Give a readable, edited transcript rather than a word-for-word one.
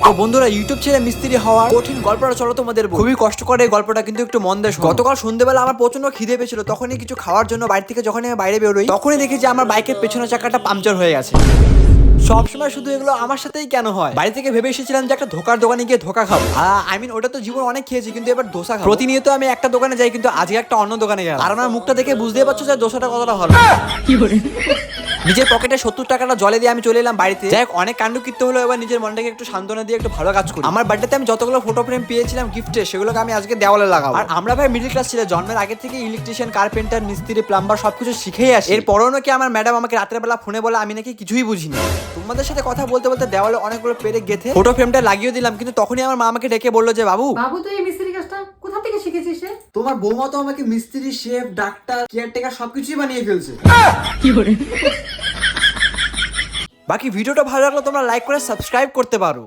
তো বন্ধুরা, ইউটিউব ছেড়ে মিস্ত্রি হওয়ার কঠিন গল্পটা চলো তোমাদের বলি। খুবই কষ্ট করে এই গল্পটা, কিন্তু একটু মন দিয়ে শোনো। গতকাল সন্ধ্যেবেলা আমার প্রচন্ড খিদে পেয়েছিল, তখনই কিছু খাওয়ার জন্য বাড়ি থেকে যখনই আমি বাইরে বেরোই, তখনই দেখি যে আমার বাইকের পেছনের চাকাটা পাংচার হয়ে গেছে। সবসময় শুধু এগুলো আমার সাথেই কেন হয়? বাড়ি থেকে ভেবে এসেছিলাম যে একটা ধোকার দোকানে গিয়ে ধোকা খাবো। আই মিন, ওটা তো জীবন অনেক খেয়েছি, কিন্তু এবার দোসা খাবো। প্রতিনিয়ত আমি একটা দোকানে যাই, কিন্তু আজকে একটা অন্য দোকানে গেলাম। আর আমার মুখটা দেখে বুঝতেই পারছো যে দোসাটা কতটা ভালো। নিজের পকেটে 70 টাকাটা জলে দিয়ে আমি চলে এলাম বাড়িতে। যাই হোক, অনেক কাণ্ড কীর্তি হলো, এবার নিজের মনটাকে একটু সান্ত্বনা দিয়ে একটু ভালো কাজ করি। আমার বার্থডেতে আমি যতগুলো ফটো ফ্রেম পেয়েছিলাম গিফটে, সেগুলোকে আমি আজকে দেওয়ালে লাগাবো। আর আমরা ভাই মিডল ক্লাস ছিল, জন্মের আগে থেকে ইলেকট্রিশিয়ান, কার্পেন্টার, মিস্ত্রি, প্লাম্বার সবকিছু শিখেই আসি। এরপরও নাকি আমার ম্যাডাম আমাকে রাতের বেলা ফোনে বলে আমি নাকি কিছুই বুঝিনি। তোমাদের সাথে কথা বলতে বলতে দেওয়ালে অনেকগুলো পেরে গেথে ফটো ফ্রেমটা লাগিয়ে দিলাম, কিন্তু তখনই আমার মা আমাকে ডেকে বললো যে বাবু তুই এই মিস্ত্রি কাজটা কোথা থেকে শিখেছিস রে? তোমার বৌমা তো আমাকে মিস্ত্রি, শেফ, ডাক্তার, কেয়ারটেকার সবকিছুই বানিয়ে ফেলছে। বাকি ভিডিওটা ভালো লাগলো তোমরা লাইক করে সাবস্ক্রাইব করতে পারো।